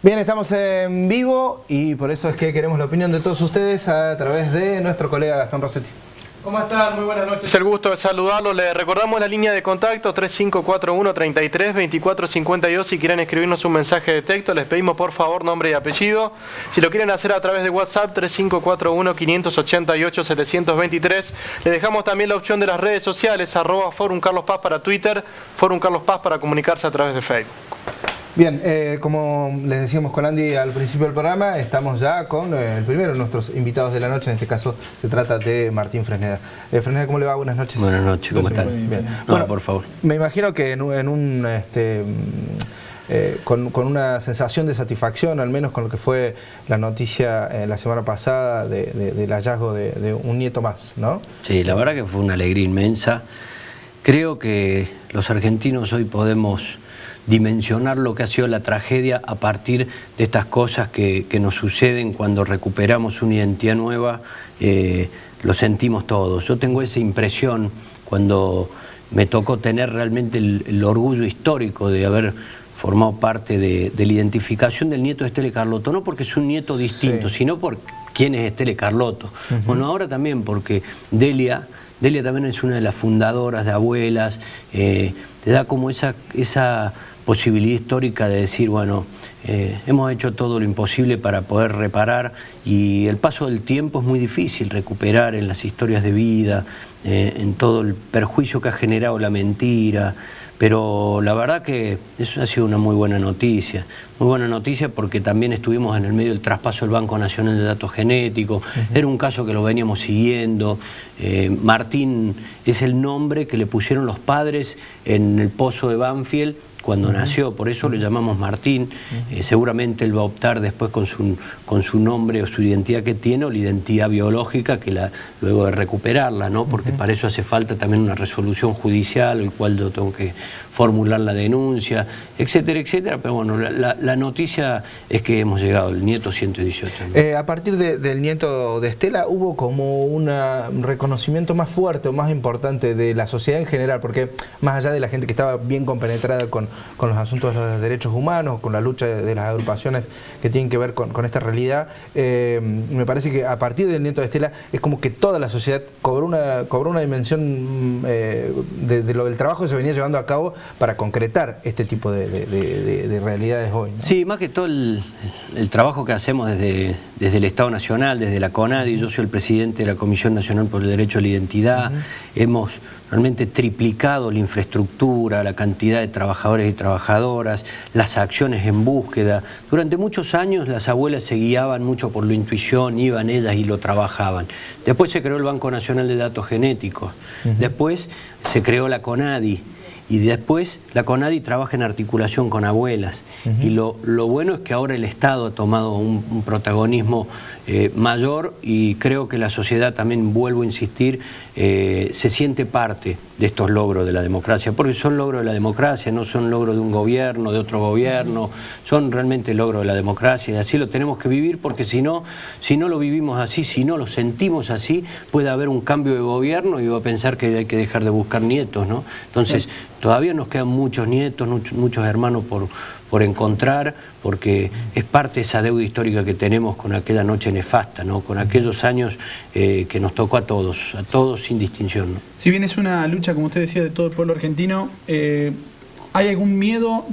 Bien, estamos en vivo y por eso es que queremos la opinión de todos ustedes a través de nuestro colega Gastón Rossetti. ¿Cómo están? Muy buenas noches. Es el gusto de saludarlos. Les recordamos la línea de contacto 3541-33-2452. Si quieren escribirnos un mensaje de texto, les pedimos por favor nombre y apellido. Si lo quieren hacer a través de WhatsApp, 3541-588-723. Les dejamos también la opción de las redes sociales, @Forum Carlos Paz para Twitter, Forum Carlos Paz para comunicarse a través de Facebook. Bien, como les decíamos con Andy al principio del programa, estamos ya con el primero de nuestros invitados de la noche. En este caso se trata de Martín Fresneda. Fresneda, ¿cómo le va? Buenas noches. Buenas noches, ¿cómo están? Bien. No, bueno, por favor. Me imagino que con una sensación de satisfacción, al menos con lo que fue la noticia la semana pasada del hallazgo de un nieto más, ¿no? Sí, la verdad que fue una alegría inmensa. Creo que los argentinos hoy podemos dimensionar lo que ha sido la tragedia a partir de estas cosas que nos suceden cuando recuperamos una identidad nueva. Lo sentimos todos. Yo tengo esa impresión cuando me tocó tener realmente el orgullo histórico de haber formado parte de la identificación del nieto de Estela Carlotto, no porque es un nieto distinto, sí, sino por quién es Estela Carlotto. Bueno, ahora también porque Delia también es una de las fundadoras de Abuelas, te da como esa posibilidad histórica de decir, bueno, hemos hecho todo lo imposible para poder reparar, y el paso del tiempo es muy difícil recuperar en las historias de vida, en todo el perjuicio que ha generado la mentira, pero la verdad que eso ha sido una muy buena noticia porque también estuvimos en el medio del traspaso del Banco Nacional de Datos Genéticos. Era un caso que lo veníamos siguiendo. Martín es el nombre que le pusieron los padres en el pozo de Banfield cuando nació, por eso le llamamos Martín. Seguramente él va a optar después con su nombre o su identidad que tiene, o la identidad biológica, luego de recuperarla, ¿no? Porque para eso hace falta también una resolución judicial, el cual yo tengo que formular la denuncia, etcétera, etcétera. Pero bueno, la noticia es que hemos llegado al nieto 118. ¿No? A partir del nieto de Estela, ¿hubo como un reconocimiento más fuerte o más importante de la sociedad en general? Porque más allá de la gente que estaba bien compenetrada con los asuntos de los derechos humanos, con la lucha de las agrupaciones que tienen que ver con esta realidad, me parece que a partir del nieto de Estela es como que toda la sociedad cobró una dimensión del trabajo que se venía llevando a cabo para concretar este tipo de realidades hoy, ¿no? Sí, más que todo el trabajo que hacemos desde el Estado Nacional, desde la CONADI. Yo soy el presidente de la Comisión Nacional por el Derecho a la Identidad. Hemos realmente triplicado la infraestructura, la cantidad de trabajadores y trabajadoras, las acciones en búsqueda. Durante muchos años las abuelas se guiaban mucho por la intuición, iban ellas y lo trabajaban. Después se creó el Banco Nacional de Datos Genéticos. Después se creó la CONADI. Y después la CONADI trabaja en articulación con abuelas. Y lo bueno es que ahora el Estado ha tomado un protagonismo mayor, y creo que la sociedad también, vuelvo a insistir, se siente parte de estos logros de la democracia, porque son logros de la democracia, no son logros de un gobierno, de otro gobierno, son realmente logros de la democracia, y así lo tenemos que vivir, porque si no lo vivimos así, si no lo sentimos así, puede haber un cambio de gobierno y va a pensar que hay que dejar de buscar nietos, ¿no? Entonces, todavía nos quedan muchos nietos, muchos hermanos por encontrar, porque es parte de esa deuda histórica que tenemos con aquella noche nefasta, ¿no? Con aquellos años que nos tocó a todos sin distinción, ¿no? Si bien es una lucha, como usted decía, de todo el pueblo argentino, ¿hay algún miedo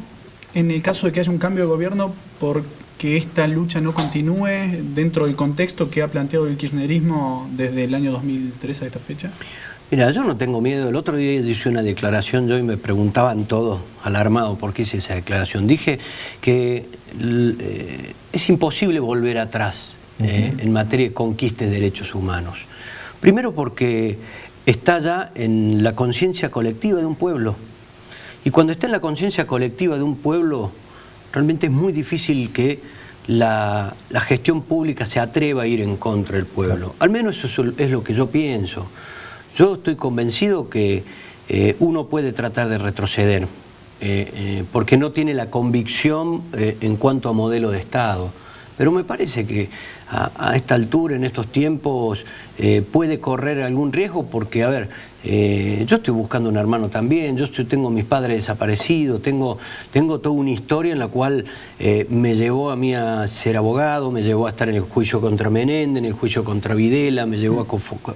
en el caso de que haya un cambio de gobierno porque esta lucha no continúe dentro del contexto que ha planteado el kirchnerismo desde el año 2003 a esta fecha? Mira, yo no tengo miedo. El otro día hice una declaración y me preguntaban todos alarmados por qué hice esa declaración. Dije que es imposible volver atrás en materia de conquista de derechos humanos. Primero porque está ya en la conciencia colectiva de un pueblo. Y cuando está en la conciencia colectiva de un pueblo, realmente es muy difícil que la gestión pública se atreva a ir en contra del pueblo. Al menos eso es lo que yo pienso. Yo estoy convencido que uno puede tratar de retroceder, porque no tiene la convicción en cuanto a modelo de Estado. Pero me parece que a esta altura, en estos tiempos, puede correr algún riesgo, porque, a ver, Yo estoy buscando un hermano también, tengo mis padres desaparecidos, tengo toda una historia en la cual me llevó a mí a ser abogado, me llevó a estar en el juicio contra Menéndez, en el juicio contra Videla, me llevó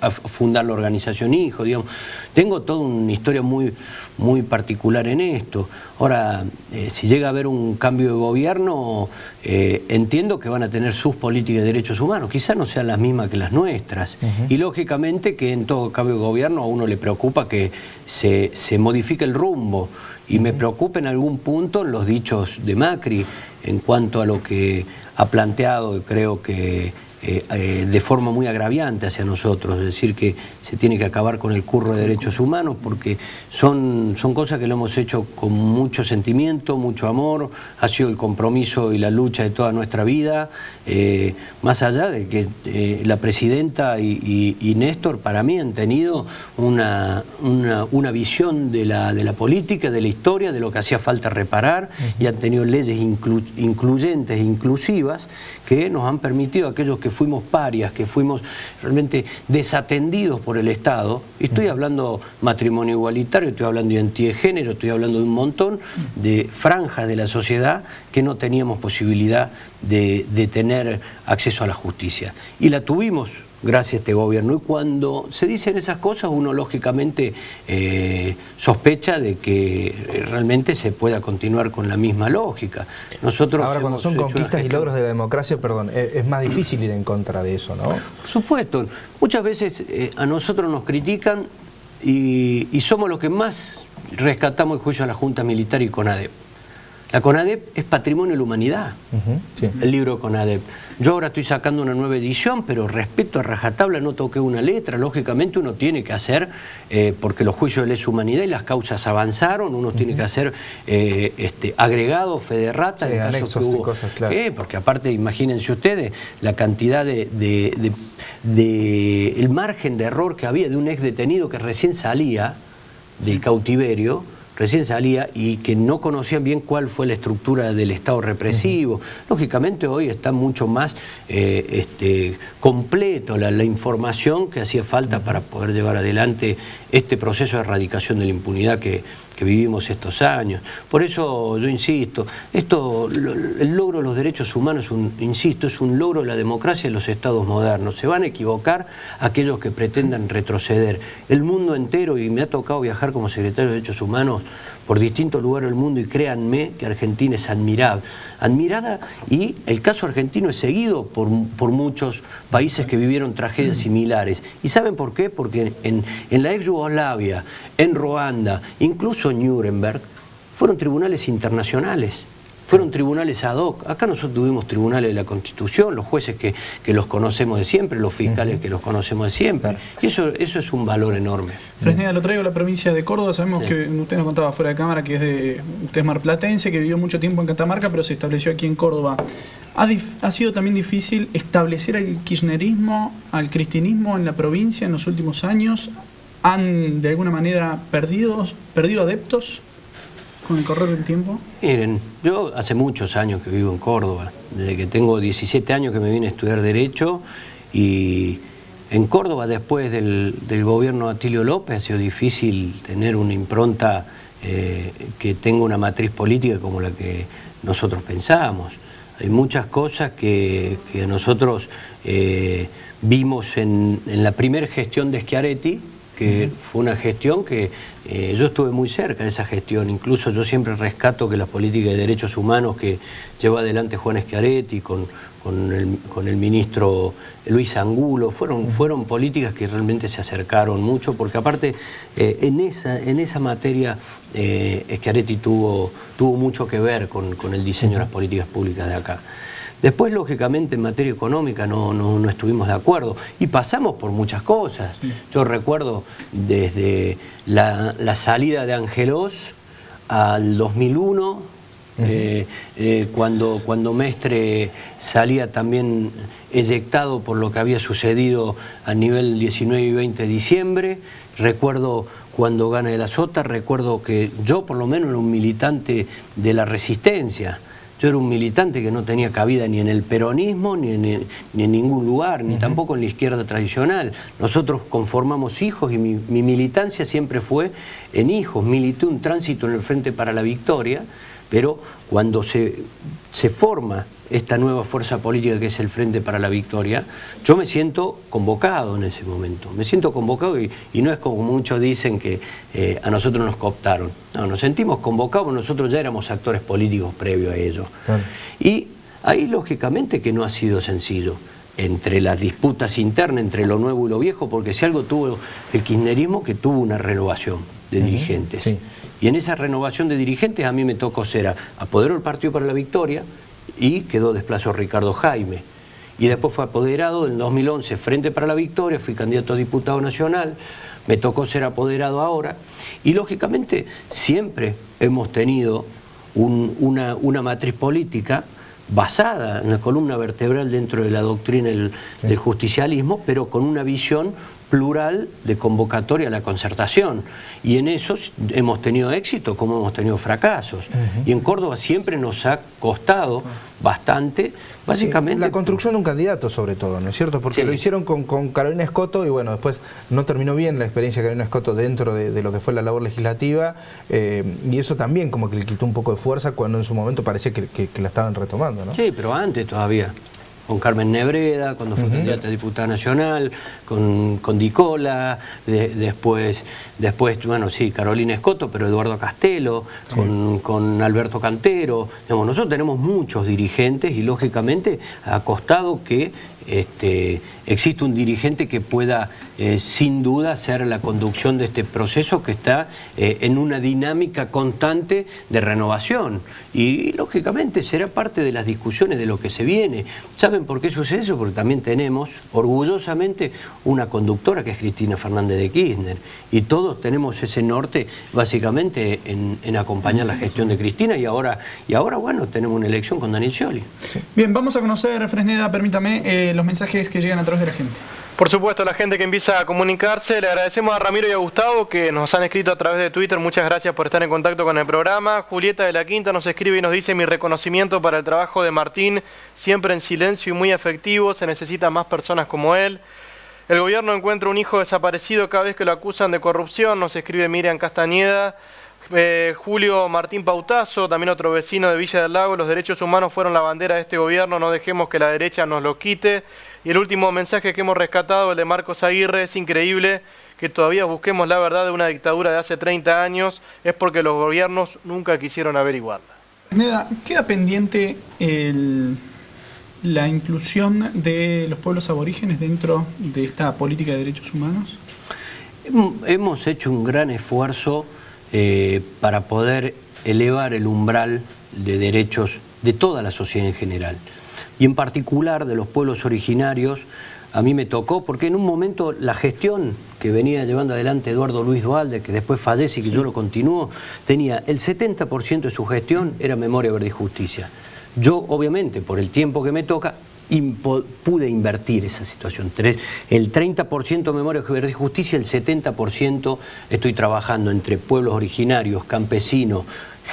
a fundar la organización Hijo, digamos. Tengo toda una historia muy, muy particular en esto. Ahora, si llega a haber un cambio de gobierno, entiendo que van a tener sus políticas de derechos humanos, quizás no sean las mismas que las nuestras, y lógicamente que en todo cambio de gobierno a uno le preocupa que se modifique el rumbo, y me preocupa en algún punto los dichos de Macri en cuanto a lo que ha planteado, creo que de forma muy agraviante hacia nosotros, es decir, que se tiene que acabar con el curro de derechos humanos, porque son cosas que lo hemos hecho con mucho sentimiento, mucho amor, ha sido el compromiso y la lucha de toda nuestra vida, más allá de que la presidenta y Néstor para mí han tenido una visión de la política, de la historia, de lo que hacía falta reparar, y han tenido leyes incluyentes e inclusivas que nos han permitido a aquellos que fuimos parias, que fuimos realmente desatendidos por el Estado, y estoy hablando matrimonio igualitario, estoy hablando de identidad de género, estoy hablando de un montón de franjas de la sociedad que no teníamos posibilidad de tener acceso a la justicia. Y la tuvimos gracias a este gobierno, y cuando se dicen esas cosas uno lógicamente sospecha de que realmente se pueda continuar con la misma lógica. Nosotros ahora, cuando son conquistas y logros de la democracia, perdón, es más difícil ir en contra de eso, ¿no? Por supuesto, muchas veces a nosotros nos critican y somos los que más rescatamos el juicio a la Junta Militar y CONADEP. La CONADEP es patrimonio de la humanidad, sí. El libro CONADEP. Yo ahora estoy sacando una nueva edición, pero respeto a rajatabla, no toqué una letra. Lógicamente uno tiene que hacer, porque los juicios de lesa humanidad y las causas avanzaron, uno tiene que hacer agregados, federrata, en caso que hubo, cosas, claro. Porque aparte, imagínense ustedes, la cantidad el margen de error que había de un ex detenido que recién salía del cautiverio, y que no conocían bien cuál fue la estructura del Estado represivo. Lógicamente hoy está mucho más completo la información que hacía falta para poder llevar adelante este proceso de erradicación de la impunidad que vivimos estos años. Por eso yo insisto, el logro de los derechos humanos, es un logro de la democracia de los estados modernos. Se van a equivocar aquellos que pretendan retroceder. El mundo entero, y me ha tocado viajar como secretario de Derechos Humanos por distintos lugares del mundo, y créanme que Argentina es admirada, y el caso argentino es seguido por muchos países que vivieron tragedias similares. ¿Y saben por qué? Porque en la ex Yugoslavia, en Ruanda, incluso en Nuremberg, fueron tribunales internacionales, fueron tribunales ad hoc. Acá nosotros tuvimos tribunales de la Constitución, los jueces que los conocemos de siempre, los fiscales que los conocemos de siempre. Y eso es un valor enorme. Fresneda, lo traigo a la provincia de Córdoba. Sabemos que usted nos contaba fuera de cámara que usted es marplatense, que vivió mucho tiempo en Catamarca, pero se estableció aquí en Córdoba. ¿Ha sido también difícil establecer el kirchnerismo, al cristinismo en la provincia en los últimos años? ¿Han de alguna manera perdido adeptos con el correr del tiempo? Miren, yo hace muchos años que vivo en Córdoba, desde que tengo 17 años que me vine a estudiar Derecho, y en Córdoba después del gobierno de Atilio López ha sido difícil tener una impronta que tenga una matriz política como la que nosotros pensábamos. Hay muchas cosas que nosotros vimos en la primera gestión de Schiaretti, que fue una gestión que yo estuve muy cerca de esa gestión. Incluso yo siempre rescato que las políticas de derechos humanos que llevó adelante Juan Schiaretti con el ministro Luis Angulo fueron políticas que realmente se acercaron mucho, porque aparte en esa materia Schiaretti tuvo mucho que ver con el diseño de las políticas públicas de acá. Después, lógicamente, en materia económica no estuvimos de acuerdo, y pasamos por muchas cosas. Sí. Yo recuerdo desde la salida de Angelós al 2001, cuando Mestre salía también eyectado por lo que había sucedido a nivel 19 y 20 de diciembre. Recuerdo cuando gana de la Sota, recuerdo que yo por lo menos era un militante de la resistencia. Yo era un militante que no tenía cabida ni en el peronismo, ni en ningún lugar, ni tampoco en la izquierda tradicional. Nosotros conformamos hijos y mi militancia siempre fue en hijos. Milité un tránsito en el Frente para la Victoria, pero cuando se forma esta nueva fuerza política que es el Frente para la Victoria, yo me siento convocado en ese momento. Me siento convocado y no es como muchos dicen que a nosotros nos cooptaron. No, nos sentimos convocados, nosotros ya éramos actores políticos previo a ello. Claro. Y ahí lógicamente que no ha sido sencillo, entre las disputas internas, entre lo nuevo y lo viejo, porque si algo tuvo el kirchnerismo, que tuvo una renovación de dirigentes. Sí. Y en esa renovación de dirigentes a mí me tocó ser apoderado del Partido para la Victoria, y quedó desplazado Ricardo Jaime. Y después fue apoderado en 2011 Frente para la Victoria, fui candidato a diputado nacional, me tocó ser apoderado ahora. Y lógicamente siempre hemos tenido una matriz política basada en la columna vertebral dentro de la doctrina del justicialismo, pero con una visión plural de convocatoria a la concertación. Y en eso hemos tenido éxito como hemos tenido fracasos. Y en Córdoba siempre nos ha costado bastante, básicamente... la construcción de un candidato sobre todo, ¿no es cierto? Porque lo hicieron con Carolina Escoto y bueno, después no terminó bien la experiencia de Carolina Escoto dentro de lo que fue la labor legislativa y eso también como que le quitó un poco de fuerza cuando en su momento parecía que la estaban retomando, ¿no? Sí, pero antes todavía. Con Carmen Nebreda, cuando fue candidata a diputada nacional, con Dicola, después, bueno, sí, Carolina Escoto, pero Eduardo Castelo, con Alberto Cantero. Digamos, nosotros tenemos muchos dirigentes y lógicamente ha costado que existe un dirigente que pueda sin duda hacer la conducción de este proceso que está en una dinámica constante de renovación y lógicamente será parte de las discusiones de lo que se viene. ¿Saben por qué sucede eso? Porque también tenemos orgullosamente una conductora que es Cristina Fernández de Kirchner y todos tenemos ese norte básicamente en acompañar la gestión de Cristina y ahora bueno, tenemos una elección con Daniel Scioli. Bien, vamos a conocer, Fresneda, permítame, los mensajes que llegan a través de la gente. Por supuesto, la gente que empieza a comunicarse, le agradecemos a Ramiro y a Gustavo que nos han escrito a través de Twitter, muchas gracias por estar en contacto con el programa. Julieta de la Quinta nos escribe y nos dice: mi reconocimiento para el trabajo de Martín, siempre en silencio y muy efectivo, se necesitan más personas como él. El gobierno encuentra un hijo desaparecido cada vez que lo acusan de corrupción, nos escribe Miriam Castañeda. Julio Martín Pautazo, también otro vecino de Villa del Lago: los derechos humanos fueron la bandera de este gobierno, no dejemos que la derecha nos lo quite. Y el último mensaje que hemos rescatado, el de Marcos Aguirre: es increíble que todavía busquemos la verdad de una dictadura de hace 30 años, es porque los gobiernos nunca quisieron averiguarla. Neda, ¿queda pendiente la inclusión de los pueblos aborígenes dentro de esta política de derechos humanos? Hemos hecho un gran esfuerzo para poder elevar el umbral de derechos de toda la sociedad en general. Y en particular de los pueblos originarios, a mí me tocó, porque en un momento la gestión que venía llevando adelante Eduardo Luis Duhalde, que después fallece y que yo lo continúo, tenía el 70% de su gestión era Memoria, Verdad y Justicia. Yo, obviamente, por el tiempo que me toca, pude invertir esa situación. El 30% Memoria, Verdad y Justicia, el 70% estoy trabajando entre pueblos originarios, campesinos,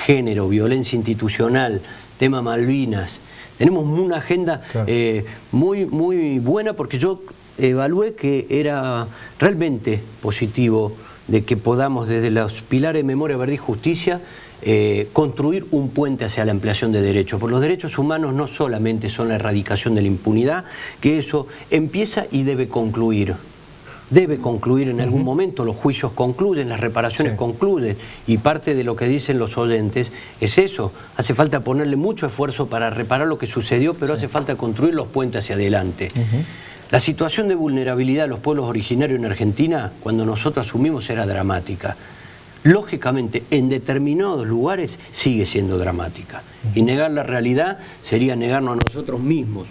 género, violencia institucional, tema Malvinas. Tenemos una agenda muy, muy buena porque yo evalué que era realmente positivo de que podamos desde los pilares de Memoria, Verdad y Justicia construir un puente hacia la ampliación de derechos. Porque los derechos humanos no solamente son la erradicación de la impunidad, que eso empieza y debe concluir. Debe concluir en algún momento, los juicios concluyen, las reparaciones concluyen, y parte de lo que dicen los oyentes es eso. Hace falta ponerle mucho esfuerzo para reparar lo que sucedió, pero hace falta construir los puentes hacia adelante. La situación de vulnerabilidad de los pueblos originarios en Argentina, cuando nosotros asumimos, era dramática. Lógicamente, en determinados lugares sigue siendo dramática. Y negar la realidad sería negarnos a nosotros mismos.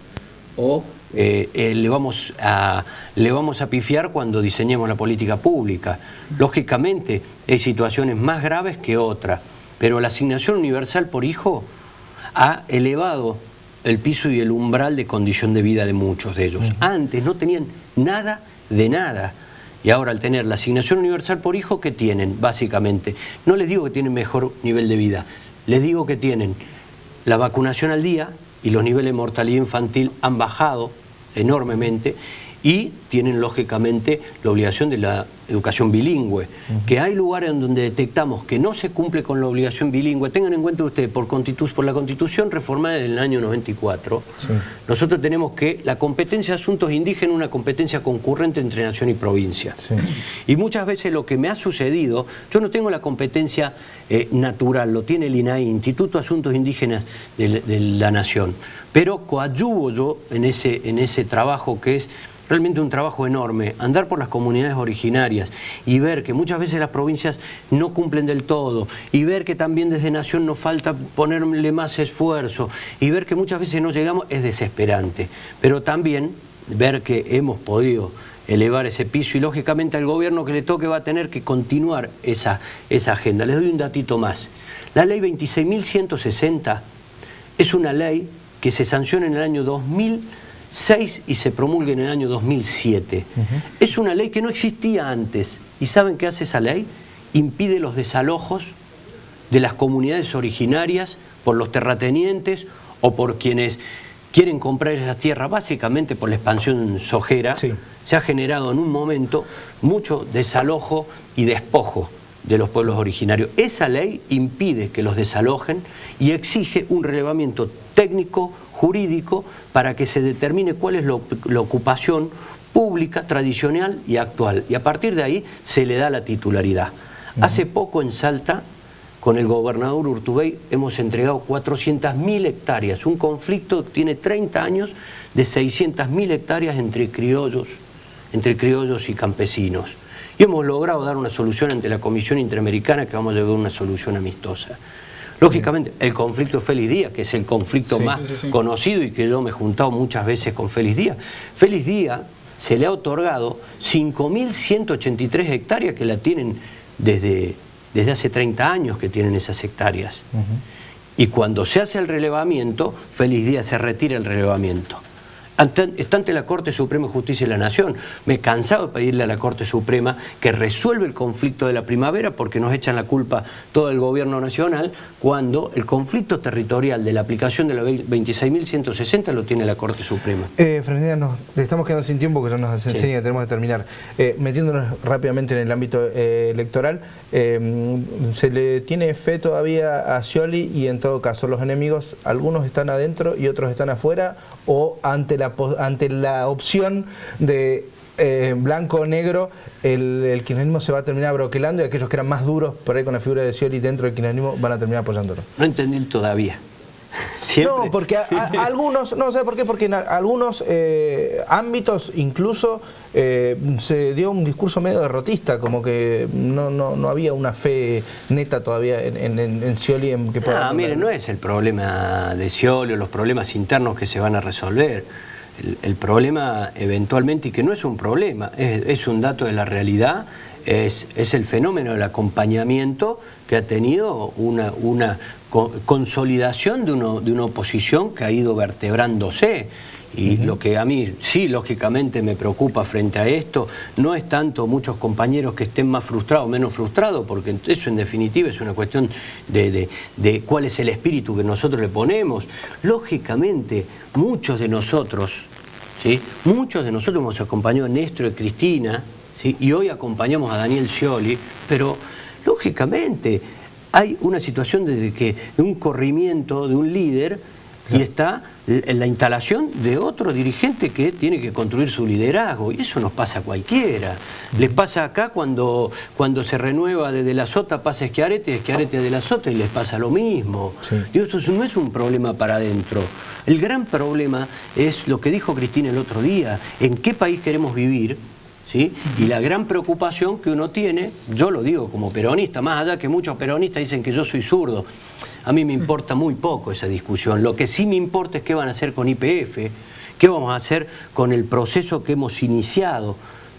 O le vamos a pifiar cuando diseñemos la política pública. Lógicamente, hay situaciones más graves que otras. Pero la asignación universal por hijo ha elevado el piso y el umbral de condición de vida de muchos de ellos. Antes no tenían nada de nada. Y ahora al tener la asignación universal por hijo, ¿qué tienen? Básicamente, no les digo que tienen mejor nivel de vida, les digo que tienen la vacunación al día y los niveles de mortalidad infantil han bajado enormemente, y tienen lógicamente la obligación de la educación bilingüe. Que hay lugares en donde detectamos que no se cumple con la obligación bilingüe. Tengan en cuenta ustedes, por la Constitución reformada en el año 94, nosotros tenemos que la competencia de asuntos indígenas es una competencia concurrente entre nación y provincia. Y muchas veces lo que me ha sucedido, yo no tengo la competencia natural, lo tiene el INAI, Instituto de Asuntos Indígenas de la Nación, pero coadyuvo yo en ese trabajo que es realmente un trabajo enorme, andar por las comunidades originarias y ver que muchas veces las provincias no cumplen del todo, y ver que también desde Nación nos falta ponerle más esfuerzo, y ver que muchas veces no llegamos, es desesperante. Pero también ver que hemos podido elevar ese piso, y lógicamente al gobierno que le toque va a tener que continuar esa agenda. Les doy un datito más. La ley 26.160 es una ley que se sanciona en el año 2006 y se promulga en el año 2007. Es una ley que no existía antes. ¿Y saben qué hace esa ley? Impide los desalojos de las comunidades originarias por los terratenientes o por quienes quieren comprar esas tierras, básicamente por la expansión sojera. Se ha generado en un momento mucho desalojo y despojo de los pueblos originarios. Esa ley impide que los desalojen y exige un relevamiento técnico, jurídico, para que se determine cuál es la ocupación pública, tradicional y actual. Y a partir de ahí se le da la titularidad. Hace poco en Salta, con el gobernador Urtubey, hemos entregado 400.000 hectáreas. Un conflicto que tiene 30 años de 600.000 hectáreas entre criollos y campesinos. Y hemos logrado dar una solución ante la Comisión Interamericana, que vamos a llegar a una solución amistosa. Lógicamente, el conflicto Félix Díaz, que es el conflicto más conocido y que yo me he juntado muchas veces con Félix Díaz. Félix Díaz se le ha otorgado 5.183 hectáreas que la tienen desde hace 30 años que tienen esas hectáreas. Y cuando se hace el relevamiento, Félix Díaz se retira el relevamiento. Está ante la Corte Suprema de Justicia de la Nación. Me he cansado de pedirle a la Corte Suprema que resuelva el conflicto de la primavera, porque nos echan la culpa todo el gobierno nacional, cuando el conflicto territorial de la aplicación de la 26.160 lo tiene la Corte Suprema. Francina, nos estamos quedando sin tiempo, que ya nos enseña que tenemos que terminar. Metiéndonos rápidamente en el ámbito electoral, ¿se le tiene fe todavía a Scioli? Y en todo caso, ¿los enemigos, algunos están adentro y otros están afuera? ¿O ante la opción de blanco o negro, el kirchnerismo se va a terminar broquelando, y aquellos que eran más duros por ahí con la figura de Scioli dentro del kirchnerismo van a terminar apoyándolo? No entendí todavía. Siempre. No, porque algunos, no, ¿sabe por qué? Porque en algunos ámbitos incluso se dio un discurso medio derrotista, como que no había una fe neta todavía en Scioli en que pueda... Mire, no es el problema de Scioli o los problemas internos que se van a resolver. El problema eventualmente, y que no es un problema, es un dato de la realidad, es el fenómeno del acompañamiento que ha tenido una consolidación de una oposición que ha ido vertebrándose. Y lo que a mí sí, lógicamente, me preocupa frente a esto, no es tanto muchos compañeros que estén más frustrados o menos frustrados, porque eso en definitiva es una cuestión de cuál es el espíritu que nosotros le ponemos. Lógicamente, muchos de nosotros hemos acompañado a Néstor y Cristina, ¿sí? Y hoy acompañamos a Daniel Scioli, pero lógicamente hay una situación de un corrimiento de un líder, y está la instalación de otro dirigente que tiene que construir su liderazgo, y eso nos pasa a cualquiera. Les pasa acá cuando se renueva de la Sota, pasa Schiaretti de la Sota, y les pasa lo mismo. Digo, eso no es un problema para adentro. El gran problema es lo que dijo Cristina el otro día: ¿en qué país queremos vivir? ¿Sí? Y la gran preocupación que uno tiene, yo lo digo como peronista, más allá que muchos peronistas dicen que yo soy zurdo, a mí me importa muy poco esa discusión. Lo que sí me importa es qué van a hacer con YPF, qué vamos a hacer con el proceso que hemos iniciado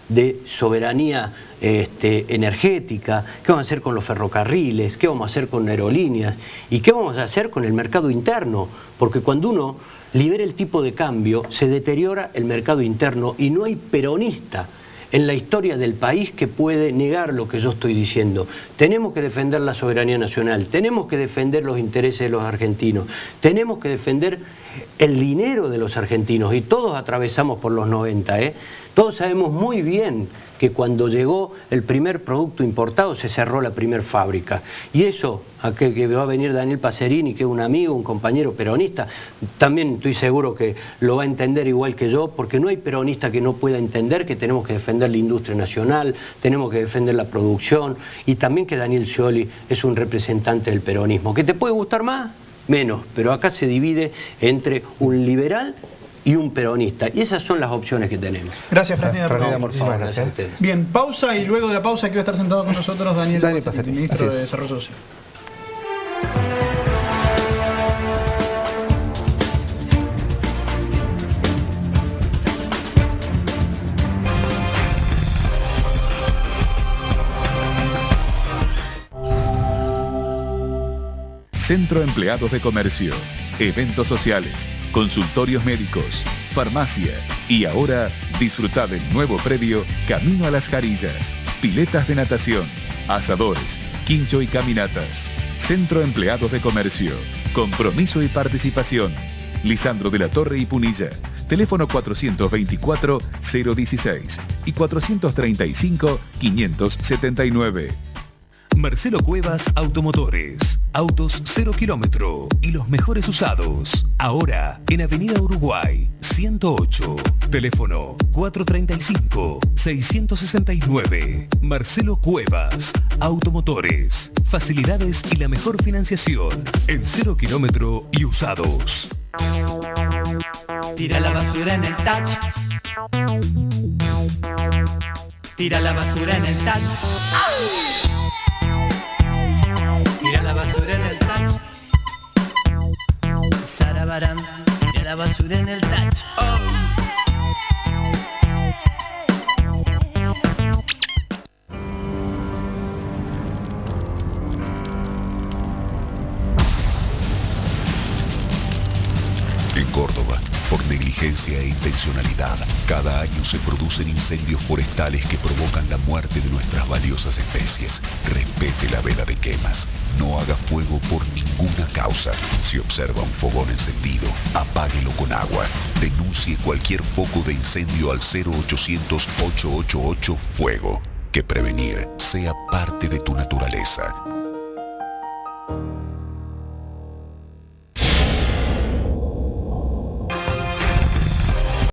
de soberanía energética, qué vamos a hacer con los ferrocarriles, qué vamos a hacer con aerolíneas y qué vamos a hacer con el mercado interno, porque cuando uno libera el tipo de cambio se deteriora el mercado interno, y no hay peronista en la historia del país que puede negar lo que yo estoy diciendo. Tenemos que defender la soberanía nacional, tenemos que defender los intereses de los argentinos, tenemos que defender el dinero de los argentinos, y todos atravesamos por los 90, Todos sabemos muy bien que cuando llegó el primer producto importado se cerró la primera fábrica. Y eso, aquel que va a venir Daniel Pacerini, que es un amigo, un compañero peronista, también estoy seguro que lo va a entender igual que yo, porque no hay peronista que no pueda entender que tenemos que defender la industria nacional, tenemos que defender la producción, y también que Daniel Scioli es un representante del peronismo. ¿Que te puede gustar más? Menos, pero acá se divide entre un liberal y un peronista, y esas son las opciones que tenemos. Gracias, Franida. Muchísimas gracias. Bien, pausa, y luego de la pausa que va a estar sentado con nosotros Daniel Pacerini, ministro de Desarrollo Social. Centro Empleados de Comercio, eventos sociales, consultorios médicos, farmacia y ahora disfruta del nuevo predio Camino a las Jarillas, piletas de natación, asadores, quincho y caminatas. Centro Empleados de Comercio, compromiso y participación. Lisandro de la Torre y Punilla, teléfono 424-016 y 435-579. Marcelo Cuevas Automotores. Autos 0 kilómetro y los mejores usados. Ahora en Avenida Uruguay 108. Teléfono 435-669. Marcelo Cuevas Automotores. Facilidades y la mejor financiación en 0 kilómetro y usados. Tira la basura en el touch. Tira la basura en el touch. Tira la basura en el touch. Sarabaram, tira la basura en el touch. En Córdoba, por negligencia e intencionalidad, cada año se producen incendios forestales que provocan la muerte de nuestras valiosas especies. Respete la veda de quemas. No haga fuego por ninguna causa. Si observa un fogón encendido, apáguelo con agua. Denuncie cualquier foco de incendio al 0800-888-FUEGO. Que prevenir sea parte de tu naturaleza.